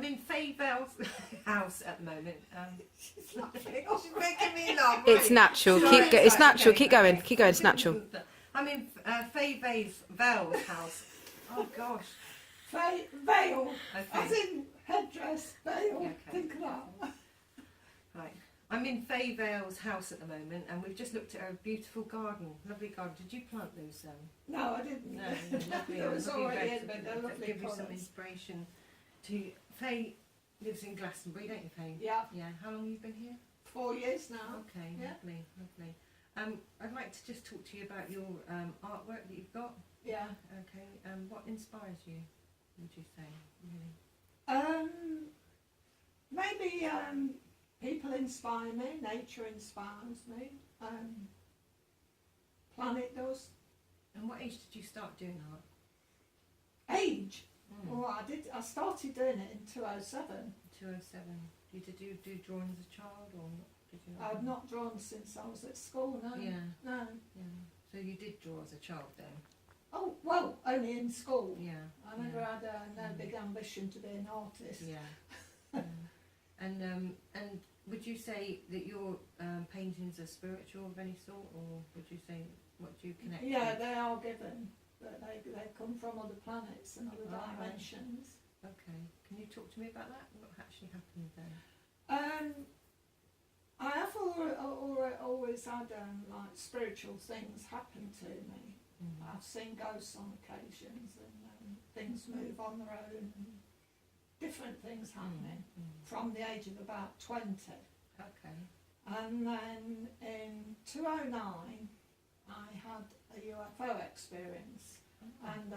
in Fay Vale's house at the moment. She's laughing. She's making me laugh. It's natural. Sorry, It's natural. okay, Keep going. okay. Keep going. It's natural. I'm in Fay Vale's house. Oh gosh. Fay Vale, Okay. as in headdress, veil, Okay. think of that. Right. I'm in Fay Vale's house at the moment, and we've just looked at her beautiful garden. Lovely garden. Did you plant those? No, I didn't. No, lovely. There was lovely already reds in there, that they're lovely give you some colours. inspiration. To Faye lives in Glastonbury, don't you, Faye? Yeah, Yeah. How long have you been here? 4 years now. Okay. Yeah. Lovely. Lovely. I'd like to just talk to you about your artwork that you've got. Yeah. Okay. What inspires you? Would you say? Really? Maybe people inspire me, nature inspires me, planet does. And what age did you start doing art? Age? Mm. Well, I started doing it in 2007. 207. Did you do drawing as a child, or did you? I've not drawn since I was at school, no. Yeah. No. Yeah. So you did draw as a child then? Oh, well, only in school. Yeah. I never had no big ambition to be an artist. Yeah. Yeah. And would you say that your paintings are spiritual of any sort, or would you say what do you connect? Yeah, with? they are given, but they come from other planets and other Right. dimensions. Okay. Can you talk to me about that? What actually happened then? I have always had like spiritual things happen to me. Mm. I've seen ghosts on occasions, and things move on their own, and different things happening from the age of about 20. Okay. And then in 2009 I had a UFO experience, and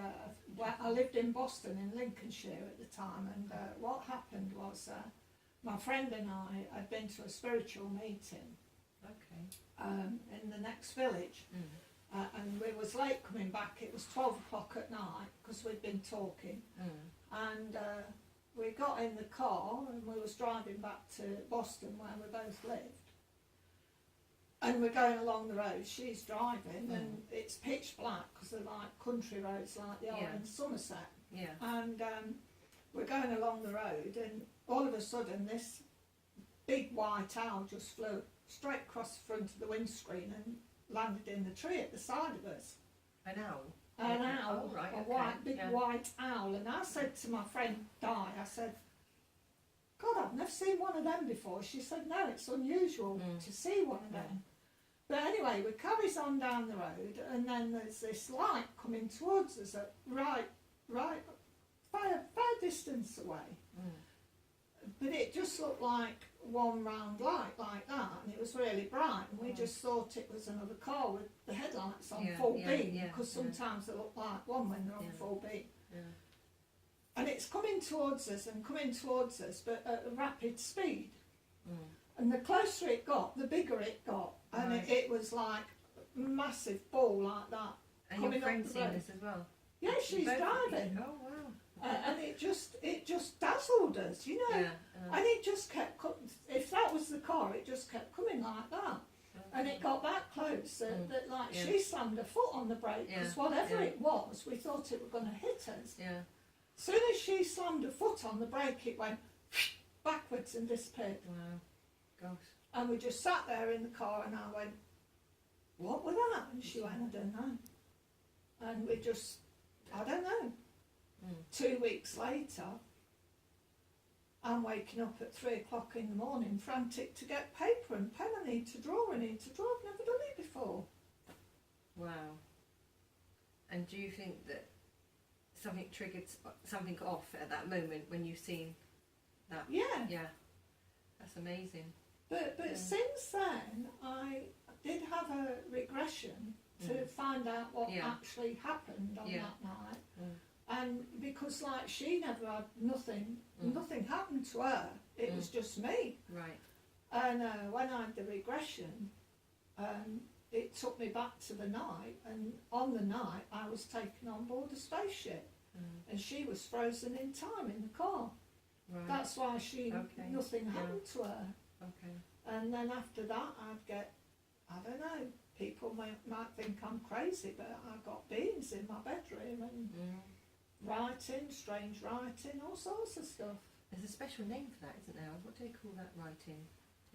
well, I lived in Boston in Lincolnshire at the time, and what happened was my friend and I had been to a spiritual meeting in the next village. And we was late coming back. It was 12 o'clock at night because we'd been talking, and we got in the car and we was driving back to Boston where we both lived, and we're going along the road. She's driving and it's pitch black because they're like country roads like they are in Somerset. Yeah. And we're going along the road, and all of a sudden this big white owl just flew straight across the front of the windscreen and landed in the tree at the side of us. An owl? An owl, Oh, right, a okay, big white owl. And I said to my friend Di, I said, God, I've never seen one of them before. She said, no, it's unusual to see one of them. But anyway, we carries on down the road, and then there's this light coming towards us at right, fair distance away. But it just looked like one round light like that, and it was really bright, and we just thought it was another car with the headlights on full beam, because sometimes they look like one when they're on full beam. And it's coming towards us, but at a rapid speed. And the closer it got, the bigger it got, and it was like a massive ball like that. And your friend's seen this as well? Yeah, she's driving. Oh wow. And it just dazzled us, you know. And it just kept, if that was the car, it just kept coming like that. And it got that close that like she slammed her foot on the brake, because whatever it was, we thought it was going to hit us. As soon as she slammed her foot on the brake, it went backwards and disappeared. Wow. Gosh. And we just sat there in the car, and I went, what was that? And she went, I don't know. And we just, I don't know. 2 weeks later, I'm waking up at 3 o'clock in the morning, frantic to get paper and pen. I need to draw. I've never done it before. Wow. And do you think that something triggered something off at that moment when you've seen that? Yeah. Yeah. That's amazing. But since then, I did have a regression to find out what actually happened on that night. And because like she never had nothing happened to her, it was just me. Right. And when I had the regression, it took me back to the night, and on the night I was taken on board a spaceship, and she was frozen in time in the car. Right. That's why nothing happened to her. Okay. And then after that I'd get, I don't know, people might think I'm crazy, but I got beings in my bedroom and writing, strange writing, all sorts of stuff. There's a special name for that, isn't there? What do they call that writing?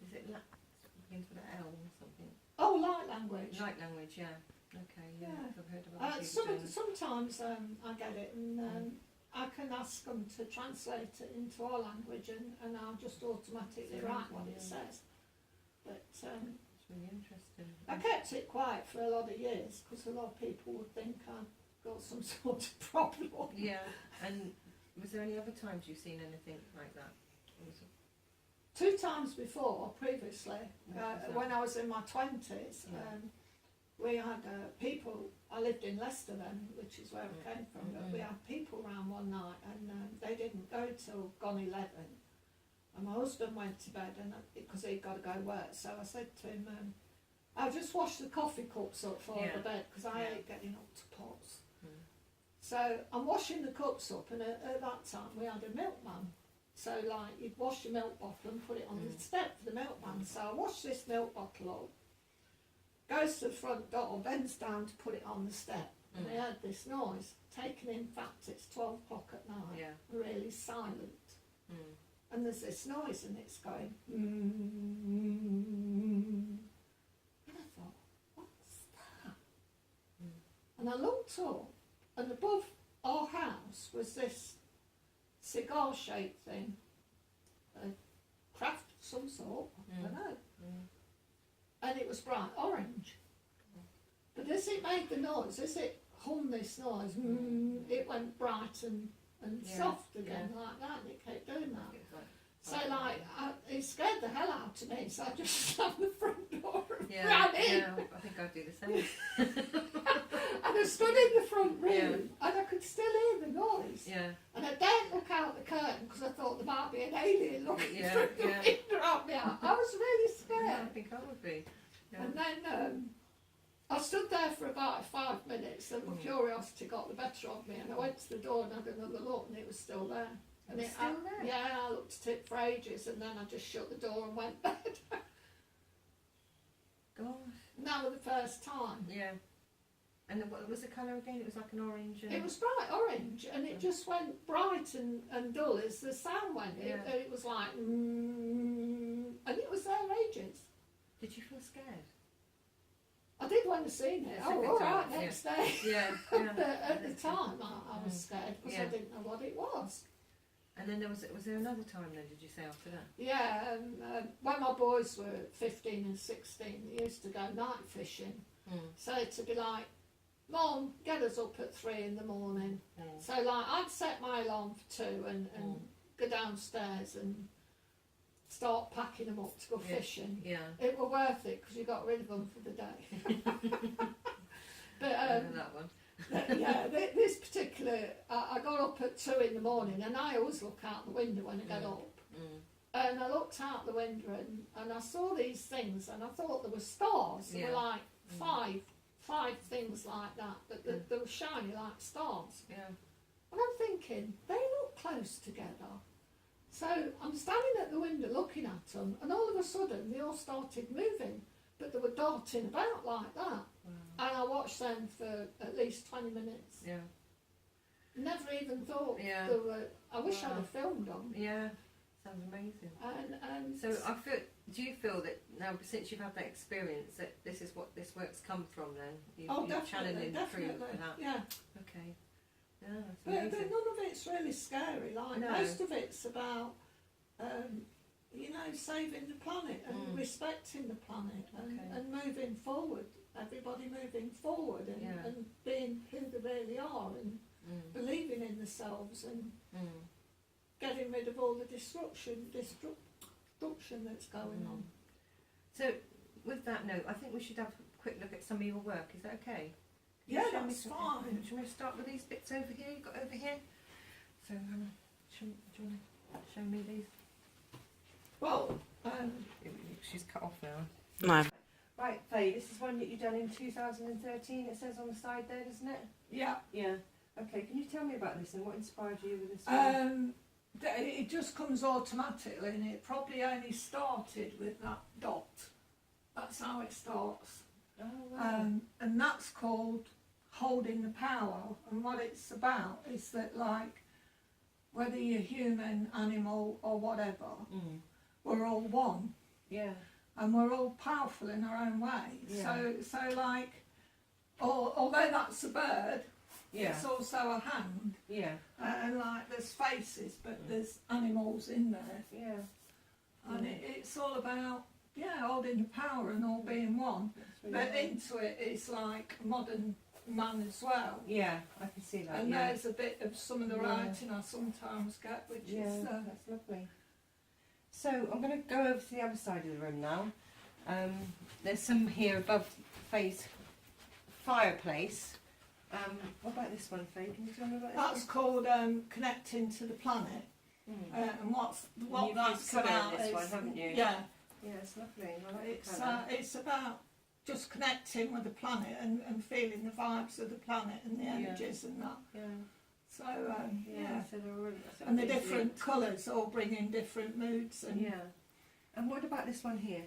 Is it begins with an L or something? Oh, light language. Light language, yeah. Okay, yeah. Yeah. I've heard of other people doing it. Sometimes I get it, and I can ask them to translate it into our language, and I'll just automatically write what it says. But it's really interesting. I kept it quiet for a lot of years because a lot of people would think I've got some sort of problem. Yeah, and was there any other times you've seen anything like that? Or was it 2 times before, previously, What was when I was in my 20s, Yeah. we had people, I lived in Leicester then, which is where I came from, but we Mm. had people round one night, and they didn't go till gone 11. And my husband went to bed because he'd got to go work, so I said to him, I'll just wash the coffee cups up for Yeah. the bed, because I Yeah. hate getting up to pots. Mm. So I'm washing the cups up, and at that time we had a milkman. So like, you'd wash your milk bottle and put it on the step for the milkman. So I wash this milk bottle up, goes to the front door, bends down to put it on the step, and I heard this noise. Taken in fact, it's 12 o'clock at night, Yeah. really silent. Mm. And there's this noise, and it's going, and I thought, what's that? And I looked up, and above our house was this cigar-shaped thing, a craft of some sort, I don't know. And it was bright orange. But as it made the noise, as it hummed this noise, it went bright and soft again, like that, and it kept doing that. So it scared the hell out of me, so I just slammed the front door and ran in. Yeah, I think I'd do the same. And I stood in the front room, and I could still hear the noise. Yeah. And I daren't look out the curtain because I thought there might be an alien looking Yeah, through the yeah. window at me. I was really Yeah, I scared. think I would be. Yeah. And then I stood there for about 5 minutes, and my curiosity got the better of me, and I went to the door and had another look, and it was still there. And It's still there? Yeah, I looked at it for ages, and then I just shut the door and went bed. Gosh. And that was the first time. Yeah. And what was the colour again? It was like an orange. It was bright orange, and it just went bright and dull as the sound went. It was like, and it was there ages. Did you feel scared? I did when I seen it. The Oh, second all right, time, next day. Yeah. But Yeah. at the time, I was scared because I Yeah. didn't know what it was. And then was there another time then? Did you say after that? Yeah, when my boys were 15 and 16, they used to go night fishing. So it'd be like, Mum, get us up at 3 in the morning. So like, I'd set my alarm for 2 and go downstairs and start packing them up to go fishing. Yeah. It were worth it because you got rid of them for the day. But I know that one. yeah, this particular, I got up at 2 in the morning, and I always look out the window when I get up. And I looked out the window, and I saw these things, and I thought there were stars. There were like five things like that, but they were shiny like stars. Yeah. And I'm thinking, they look close together. So I'm standing at the window looking at them, and all of a sudden they all started moving, but they were darting about like that. Wow. And I watched them for at least 20 minutes. Yeah. Never even thought Yeah. there were. I wish I'd Wow. have filmed them. Yeah. Sounds amazing. And So do you feel that now, since you've had that experience, that this is what this work's come from then? You're channeling through for that? yeah. Okay. Yeah, that's But amazing. none of it's really scary. Like No. most of it's about, saving the planet and respecting the planet and moving forward. Everybody moving forward and being who they really are and believing in themselves and getting rid of all the destruction that's going on. So, with that note, I think we should have a quick look at some of your work. Is that okay? Can you Yeah, show me that's some- fine. Shall we start with these bits over here? You've got over here. So, Hannah, do you want to show me these? Well, She's cut off now. No. Right, Faye, this is one that you've done in 2013. It says on the side there, doesn't it? yeah. Yeah. Okay, can you tell me about this and what inspired you with this one? It just comes automatically, and it probably only started with that dot. That's how it starts. Oh, wow. And that's called Holding the Power. And what it's about is that, like, whether you're human, animal or whatever, we're all one. Yeah. And we're all powerful in our own way. Yeah. So like, although that's a bird, Yeah. it's also a hand. Yeah. And like there's faces, but there's animals in there. Yeah. And it's all about, holding the power and all being one. Really But nice. into it, it's like modern man as well. Yeah, I can see that. And yeah. there's a bit of some of the writing I sometimes get, which is... that's lovely. So I'm going to go over to the other side of the room now. There's some here above Fay's fireplace. What about this one, Fay? Can you tell me about this That's called Connecting to the Planet. one? And what You've that's covered about this is... one, haven't you? Yeah, Yeah, it's lovely. I like the colour. it's about just connecting with the planet and feeling the vibes of the planet and the energies and that. Yeah. So, So they're really, and the different colours all bring in different moods. And Yeah. And what about this one here?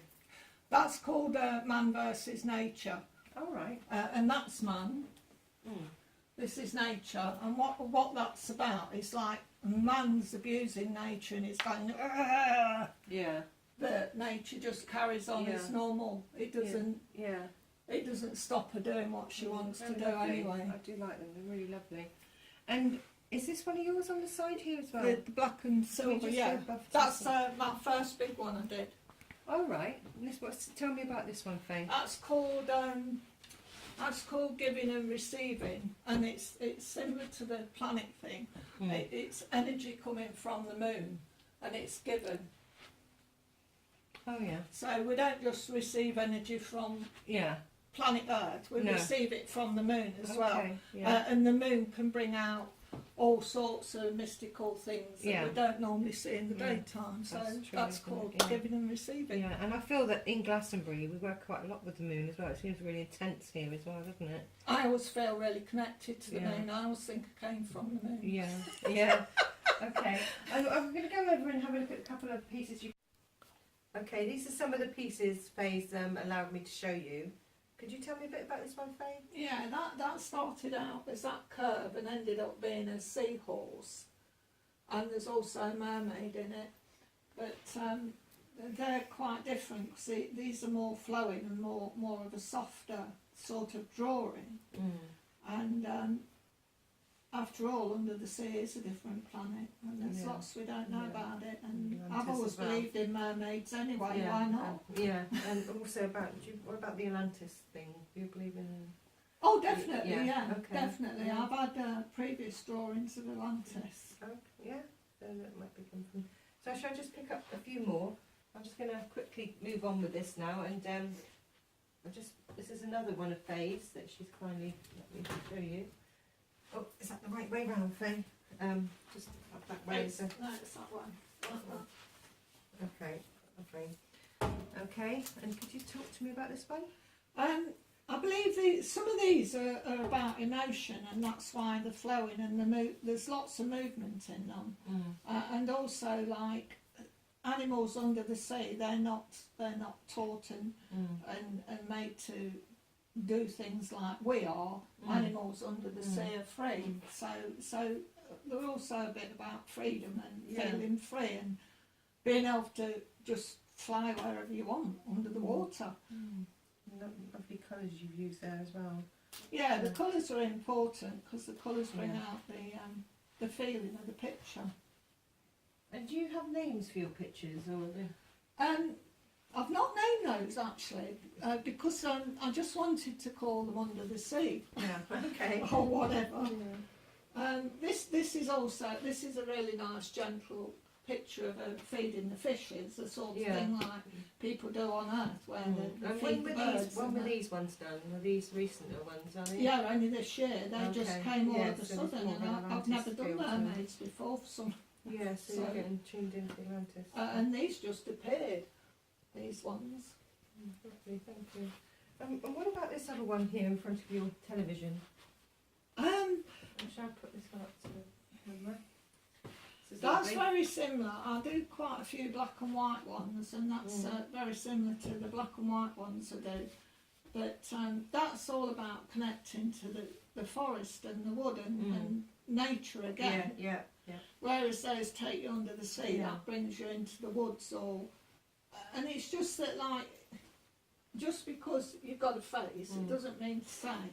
that's called Man versus Nature. All right. And that's man. Mm. This is nature. And what that's about is like man's abusing nature and it's going, "Argh!" Yeah. But nature just carries on as normal. It doesn't. Yeah. It doesn't stop her doing what she wants to Very do lovely. anyway. I do like them. They're really lovely. And is this one of yours on the side here as well? The black and silver, just yeah. go above to That's this my first big one I did. All right. Tell me about this one, Fay. That's called giving and receiving, and it's similar to the planet thing. It's energy coming from the moon, and it's given. Oh yeah. So we don't just receive energy from planet Earth. We No. receive it from the moon as well. Okay. Yeah. And the moon can bring out all sorts of mystical things that we don't normally see in the daytime. So That's true, that's isn't it? called Yeah. giving and receiving. Yeah, and I feel that in Glastonbury we work quite a lot with the moon as well. It seems really intense here as well, doesn't it? I always feel really connected to the Yeah. moon. I always think I came from the moon. Yeah, yeah. Okay, I'm going to go over and have a look at a couple of pieces. Okay, these are some of the pieces Fay's allowed me to show you. Could you tell me a bit about this one, Fay? Yeah, that started out as that curve and ended up being a seahorse. And there's also a mermaid in it. But they're quite different because these are more flowing and more of a softer sort of drawing. And after all, under the sea is a different planet, and there's lots we don't know about it. And I've always believed in mermaids anyway. Why not? And also what about the Atlantis thing? Do you believe in? Oh, definitely, yeah, okay. definitely. Yeah. I've had previous drawings of Atlantis. Oh, yeah, so that might be coming. So shall I just pick up a few more? I'm just going to quickly move on with this now, and this is another one of Fay's that she's kindly let me show you. Oh, is that the right way round, Fay? Just up that way. No, it's that one. Like that. Okay, lovely. Okay, and could you talk to me about this one? I believe some of these are about emotion, and that's why they're flowing, and there's lots of movement in them. And also, like animals under the sea, they're not taught and made to do things like we are. Animals under the sea are free, so they're also a bit about freedom and feeling free and being able to just fly wherever you want under the water. Lovely colours you've used there as well. Yeah, the colours are important because the colours bring out the feeling of the picture. And do you have names for your pictures, or I've not named those actually because I just wanted to call them Under the Sea. Yeah. Okay. Or whatever. This is a really nice gentle picture of feeding the fishes, the sort of thing like people do on Earth, where they feed the birds. When were these ones done? Were these recent ones, are they? Yeah, only this year. They just came all of a so sudden, it's more and I've never done mermaids before for some. Yeah, so you're getting tuned into Atlantis. And these just appeared, these ones. Lovely, thank you. And what about this other one here in front of your television? Shall I put this one up to the camera? That's very similar. I do quite a few black and white ones, and that's very similar to the black and white ones I do. But that's all about connecting to the forest and the wood and nature again. Yeah. Whereas those take you under the sea, Yeah. that brings you into the woods, and it's just that, like, just because you've got a face, it doesn't mean to say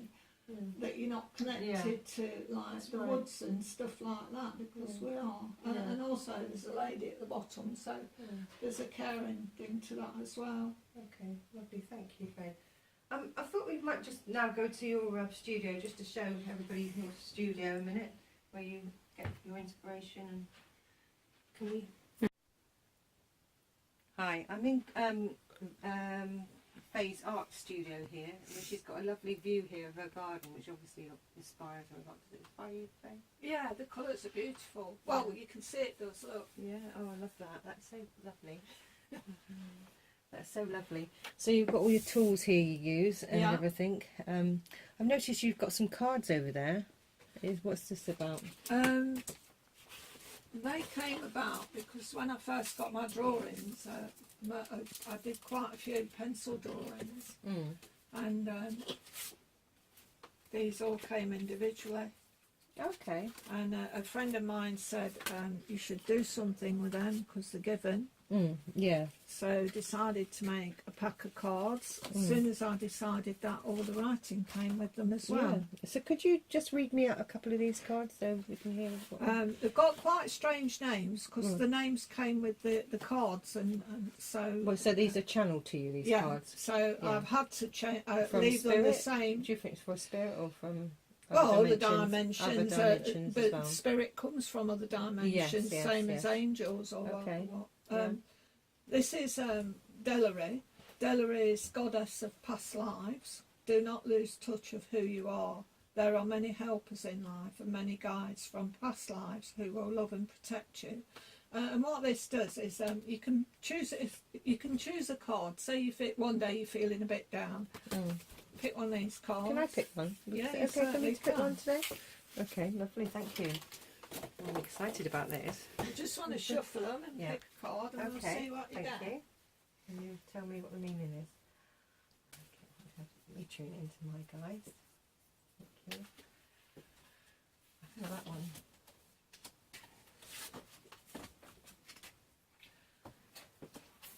that you're not connected to, like, That's the right. woods and stuff like that, because we are. And also there's a lady at the bottom, so there's a caring thing to that as well. Okay, lovely, thank you, Faye. I thought we might just now go to your studio, just to show everybody your studio a minute, where you get your inspiration. And can we? Hi, I'm in Faye's art studio here. And she's got a lovely view here of her garden, which obviously inspires her a lot. Does it inspire you, Faye? Yeah, the colours are beautiful. Well, you can see it does, look. Yeah, oh, I love that. That's so lovely. That's so lovely. So you've got all your tools here you use and everything. I've noticed you've got some cards over there. What's this about? They came about because when I first got my drawings, I did quite a few pencil drawings, and these all came individually. Okay. And a friend of mine said you should do something with them because they're given. Yeah. So decided to make a pack of cards. As soon as I decided that, all the writing came with them as well. Yeah. So could you just read me out a couple of these cards so we can hear what They've got quite strange names because the names came with the cards, and so... Well, so these are channeled to you, these cards? So I've had to leave spirit? them the same. Do you think it's for a spirit or from... Other dimensions, other dimensions but as well. spirit comes from other dimensions, Yes, same as angels or Okay. what. This is Delary. Delary is goddess of past lives. Do not lose touch of who you are. There are many helpers in life and many guides from past lives who will love and protect you. And what this does is you can choose a card. Say if one day you're feeling a bit down, pick one of these cards. Can I pick one? Yeah, Is it okay for me to pick can. one today? Okay, lovely, thank you. I'm excited about this. You just want to shuffle them and pick a card, and we'll see what you thank get. you. Can you tell me what the meaning is? Okay, let me tune into my guides. Thank you. I feel that one.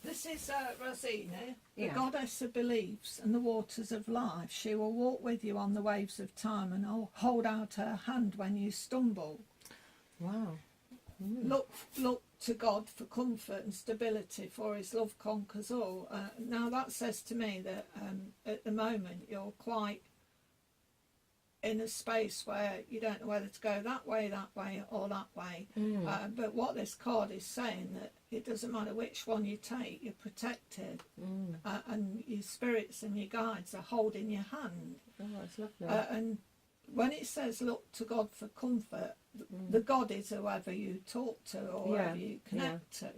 This is Rosina, the Yeah. goddess of beliefs and the waters of life. She will walk with you on the waves of time and hold out her hand when you stumble. Wow. Look to God for comfort and stability, for his love conquers all. Now that says to me that at the moment you're quite in a space where you don't know whether to go that way or that way. But what this card is saying, that it doesn't matter which one you take, you're protected, and your spirits and your guides are holding your hand. Oh, that's lovely. And when it says look to God for comfort, the God is whoever you talk to or whoever you connect to.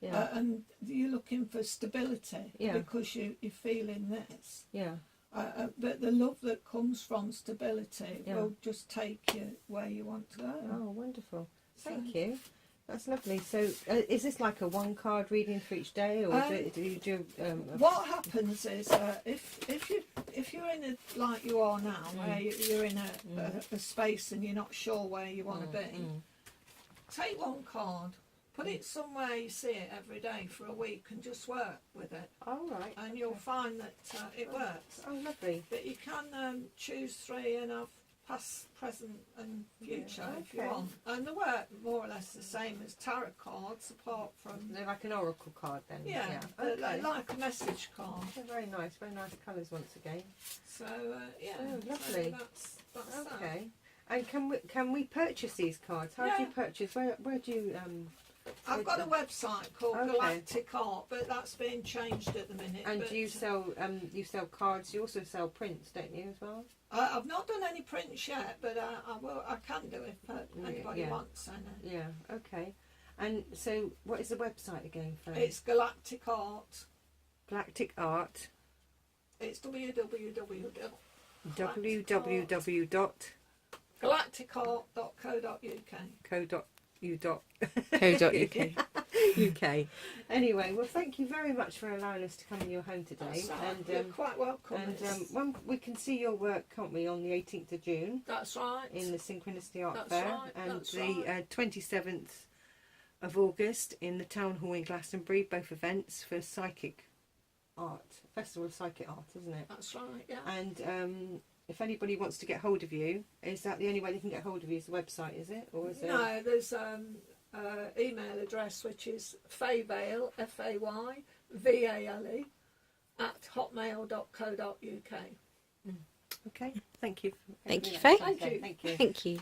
And you're looking for stability because you're feeling this. But the love that comes from stability will just take you where you want to go. Oh, wonderful. Thank you. That's lovely. So is this like a one card reading for each day, or do you do what happens is if you're in a, like you are now, where you're in a space and you're not sure where you want to be, take one card, put it somewhere you see it every day for a week and just work with it. Oh, right. And you'll find that it works. Oh, lovely. But you can choose 3 and have past, present and future if you want. And they work more or less the same as tarot cards, apart from... They're like an oracle card then? Yeah, Okay. they're like a message card. They're very nice colours once again. So, yeah. Oh, lovely. So that's okay. And can we purchase these cards? How do you purchase? Where do you... I've got a website called Galactic Art, but that's being changed at the minute. And but you sell cards. You also sell prints, don't you, as well? I've not done any prints yet, but I will. I can do if anybody wants any. Yeah. Okay. And so, what is the website again? For It's Galactic Art. Galactic Art. It's www. www.galacticart.co.uk. galacticart.co.uk. Co.uk. UK. Anyway, well, thank you very much for allowing us to come in your home today. That's right. And You're quite welcome. and when we can see your work, can't we, on the 18th of June? That's right. In the Synchronicity Art That's Fair, right, and that's the right. 27th of August in the Town Hall in Glastonbury. Both events for Psychic Art, Festival of Psychic Art, isn't it? That's right. Yeah. And if anybody wants to get hold of you, is that the only way they can get hold of you? Is the website, is it, or is it? No, there's email address which is Fay Vale, FAYVALE @hotmail.co.uk. Okay, thank you. Thank you, Faye. Thank you. Thank you. Thank you.